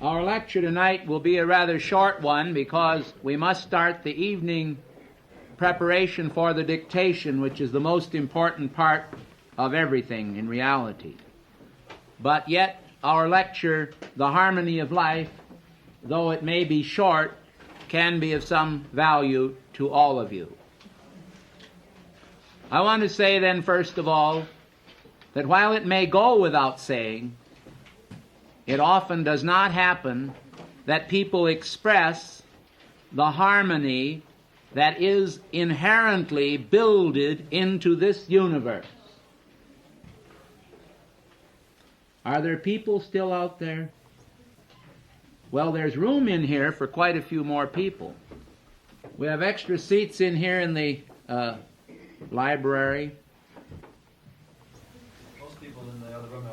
Our lecture tonight will be a rather short one because we must start the evening preparation for the dictation, which is the most important part of everything in reality. But yet, our lecture, The Harmony of Life, though it may be short, can be of some value to all of you. I want to say then, first of all, that while it may go without saying, it often does not happen that people express the harmony that is inherently builded into this universe. Are there people still out there? Well, there's room in here for quite a few more people. We have extra seats in here in the library. Most people in the other room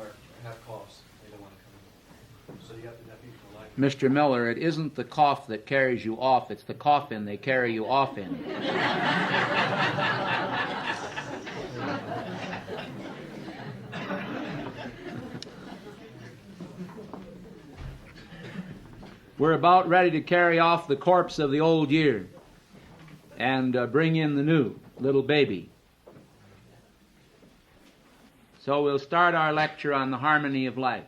have coughs. They don't want to come in. So you have to have people like Mr. Miller, it isn't the cough that carries you off, it's the coffin they carry you off in. We're about ready to carry off the corpse of the old year and bring in the new little baby. So we'll start our lecture on the harmony of life.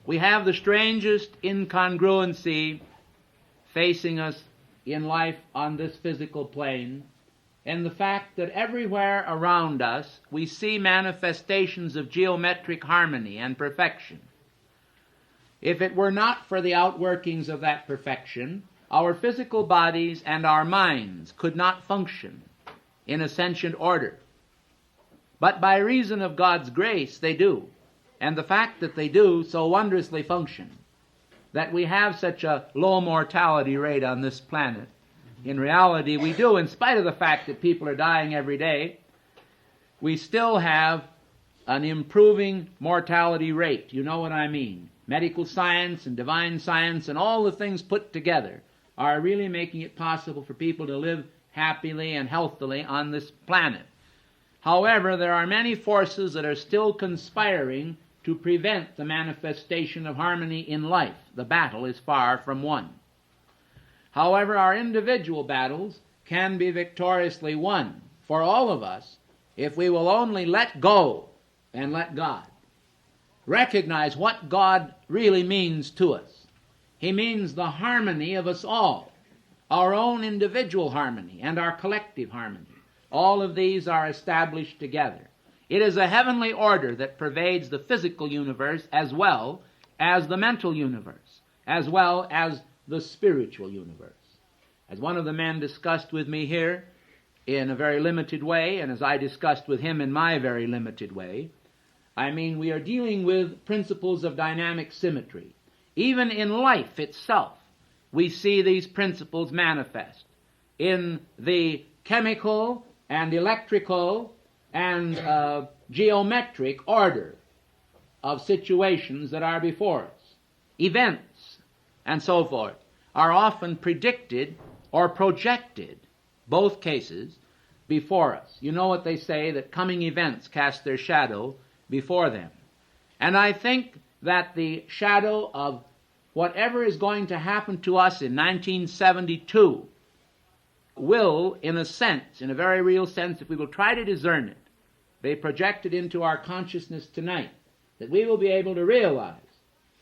We have the strangest incongruency facing us in life on this physical plane, and the fact that everywhere around us we see manifestations of geometric harmony and perfection. If it were not for the outworkings of that perfection, our physical bodies and our minds could not function in a sentient order. But by reason of God's grace, they do. And the fact that they do so wondrously function, that we have such a low mortality rate on this planet. In reality, we do, in spite of the fact that people are dying every day, we still have an improving mortality rate. You know what I mean. Medical science and divine science and all the things put together are really making it possible for people to live happily and healthily on this planet. However, there are many forces that are still conspiring to prevent the manifestation of harmony in life. The battle is far from won. However, our individual battles can be victoriously won for all of us if we will only let go and let God. Recognize what God really means to us. He means the harmony of us all, our own individual harmony and our collective harmony. All of these are established together. It is a heavenly order that pervades the physical universe as well as the mental universe, as well as the spiritual universe. As one of the men discussed with me here in a very limited way, and as I discussed with him in my very limited way, I mean, we are dealing with principles of dynamic symmetry. Even in life itself, we see these principles manifest in the chemical and electrical and geometric order of situations that are before us. Events and so forth are often predicted or projected, both cases, before us. You know what they say, that coming events cast their shadow before them. And I think that the shadow of whatever is going to happen to us in 1972 will, in a sense, in a very real sense, if we will try to discern it, be projected into our consciousness tonight, that we will be able to realize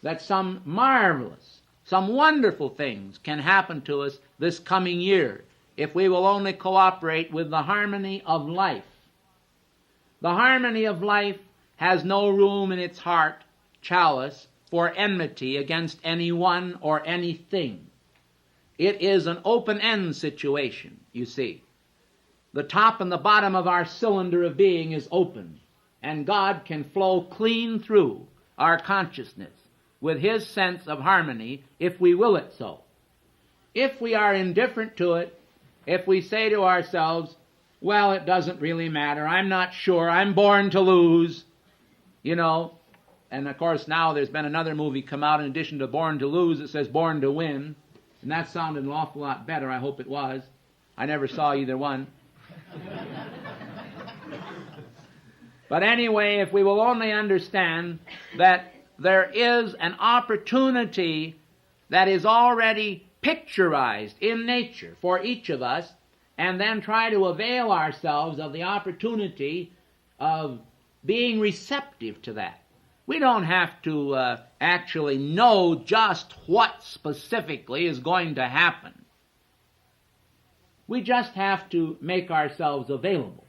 that some marvelous, some wonderful things can happen to us this coming year if we will only cooperate with the harmony of life. The harmony of life has no room in its heart, chalice, for enmity against anyone or anything. It is an open-end situation, you see. The top and the bottom of our cylinder of being is open, and God can flow clean through our consciousness with His sense of harmony if we will it so. If we are indifferent to it, if we say to ourselves, well, it doesn't really matter, I'm not sure, I'm born to lose, you know, and of course now there's been another movie come out in addition to Born to Lose that says Born to Win, and that sounded an awful lot better. I hope it was. I never saw either one. But anyway, if we will only understand that there is an opportunity that is already picturized in nature for each of us, and then try to avail ourselves of the opportunity of being receptive to that. We don't have to actually know just what specifically is going to happen. We just have to make ourselves available.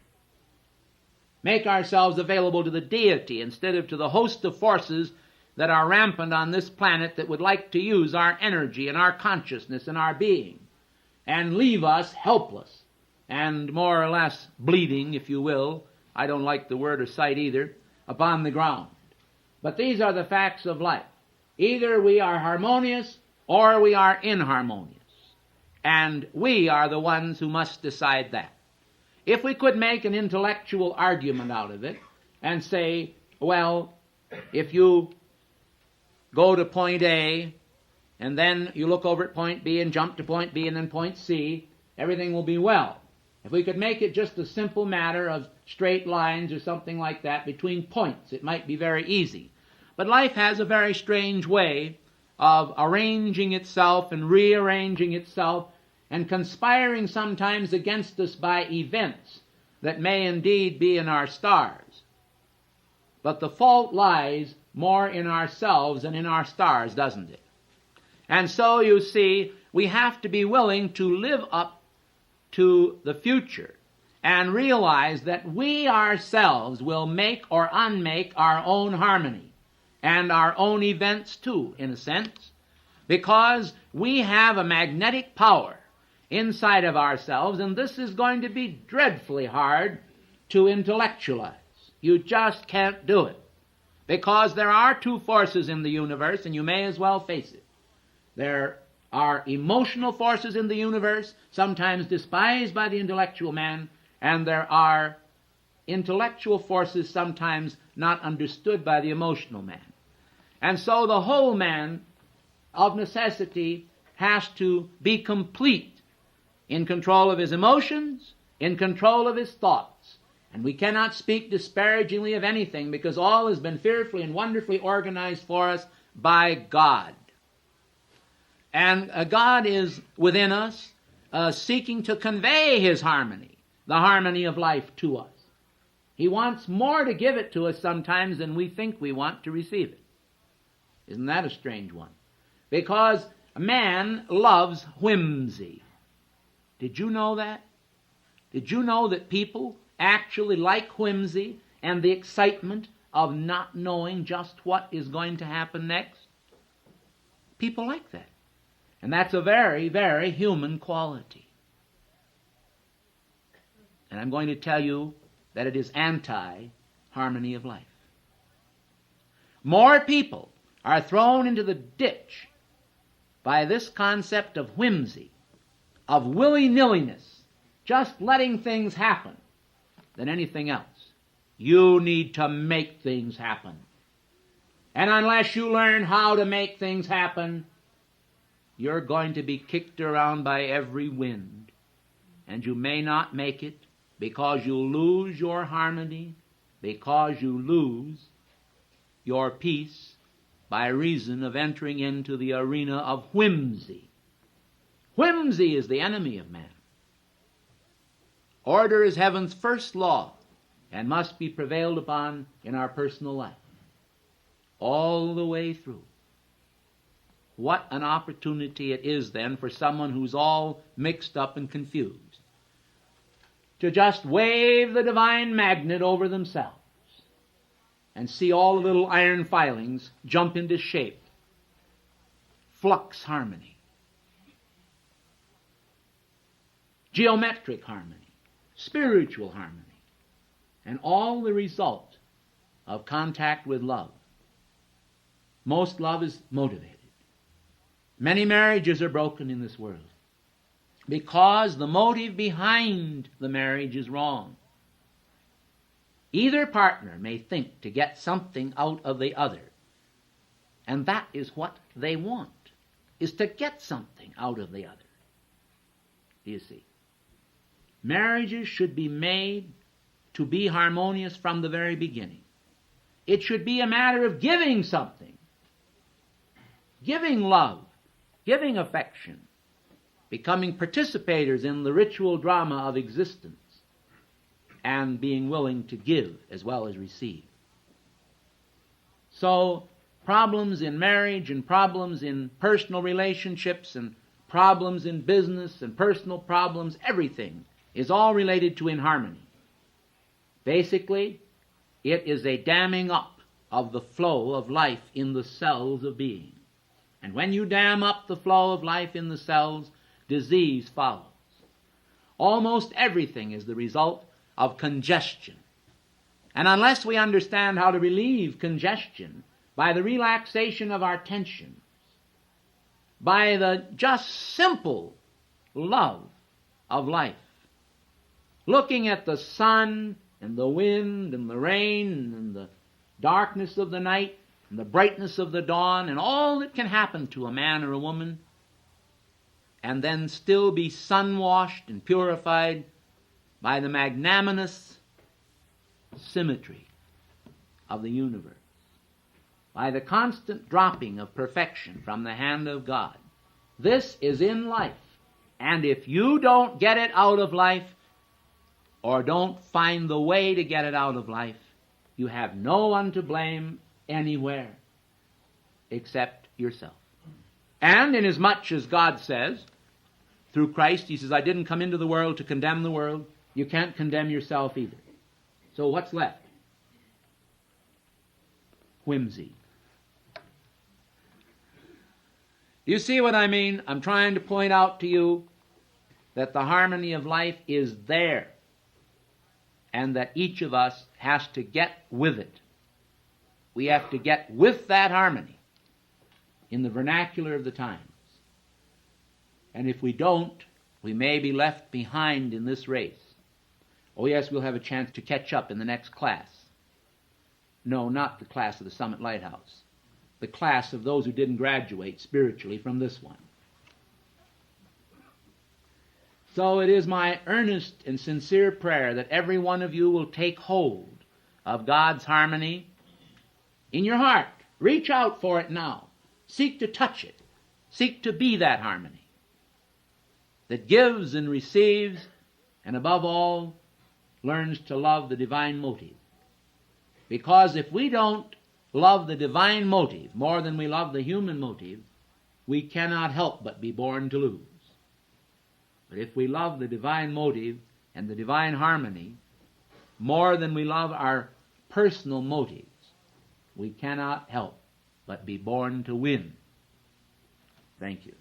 Make ourselves available to the deity instead of to the host of forces that are rampant on this planet that would like to use our energy and our consciousness and our being and leave us helpless and more or less bleeding, if you will. I don't like the word or sight either, upon the ground. But these are the facts of life. Either we are harmonious or we are inharmonious. And we are the ones who must decide that. If we could make an intellectual argument out of it and say, well, if you go to point A and then you look over at point B and jump to point B and then point C, everything will be well. If we could make it just a simple matter of straight lines or something like that between points, it might be very easy. But life has a very strange way of arranging itself and rearranging itself and conspiring sometimes against us by events that may indeed be in our stars. But the fault lies more in ourselves than in our stars, doesn't it? And so, you see, we have to be willing to live up to the future and realize that we ourselves will make or unmake our own harmony and our own events too, in a sense, because we have a magnetic power inside of ourselves, and this is going to be dreadfully hard to intellectualize. You just can't do it, because there are two forces in the universe, and you may as well face it. There are emotional forces in the universe, sometimes despised by the intellectual man, and there are intellectual forces sometimes not understood by the emotional man. And so the whole man, of necessity, has to be complete in control of his emotions, in control of his thoughts. And we cannot speak disparagingly of anything, because all has been fearfully and wonderfully organized for us by God. And God is within us, seeking to convey his harmony, the harmony of life, to us. He wants more to give it to us sometimes than we think we want to receive it. Isn't that a strange one? Because man loves whimsy. Did you know that? Did you know that people actually like whimsy and the excitement of not knowing just what is going to happen next? People like that. And that's a very, very human quality. And I'm going to tell you that it is anti-harmony of life. More people are thrown into the ditch by this concept of whimsy, of willy-nilliness, just letting things happen, than anything else. You need to make things happen. And unless you learn how to make things happen, you're going to be kicked around by every wind. And you may not make it because you'll lose your harmony, because you lose your peace by reason of entering into the arena of whimsy. Whimsy is the enemy of man. Order is heaven's first law and must be prevailed upon in our personal life, all the way through. What an opportunity it is then for someone who's all mixed up and confused to just wave the divine magnet over themselves and see all the little iron filings jump into shape. Flux harmony. Geometric harmony. Spiritual harmony. And all the result of contact with love. Most love is motivated. Many marriages are broken in this world because the motive behind the marriage is wrong. Either partner may think to get something out of the other, and that is what they want, is to get something out of the other. Do you see? Marriages should be made to be harmonious from the very beginning. It should be a matter of giving something giving love, giving affection, becoming participators in the ritual drama of existence, and being willing to give as well as receive. So, problems in marriage and problems in personal relationships and problems in business and personal problems, everything is all related to inharmony. Basically, it is a damming up of the flow of life in the cells of being. And when you dam up the flow of life in the cells, disease follows. Almost everything is the result of congestion. And unless we understand how to relieve congestion by the relaxation of our tensions, by the just simple love of life, looking at the sun and the wind and the rain and the darkness of the night and the brightness of the dawn and all that can happen to a man or a woman, and then still be sun-washed and purified by the magnanimous symmetry of the universe, by the constant dropping of perfection from the hand of God. This is in life. And if you don't get it out of life, or don't find the way to get it out of life, you have no one to blame anywhere except yourself. And inasmuch as God says, through Christ, he says, I didn't come into the world to condemn the world, you can't condemn yourself either. So what's left? Whimsy. You see what I mean? I'm trying to point out to you that the harmony of life is there, and that each of us has to get with it. We have to get with that harmony in the vernacular of the times. And if we don't, we may be left behind in this race. Oh yes, we'll have a chance to catch up in the next class. No, not the class of the Summit Lighthouse. The class of those who didn't graduate spiritually from this one. So it is my earnest and sincere prayer that every one of you will take hold of God's harmony in your heart. Reach out for it now. Seek to touch it. Seek to be that harmony that gives and receives, and above all, learns to love the divine motive. Because if we don't love the divine motive more than we love the human motive, we cannot help but be born to lose. But if we love the divine motive and the divine harmony more than we love our personal motives, we cannot help but be born to win. Thank you.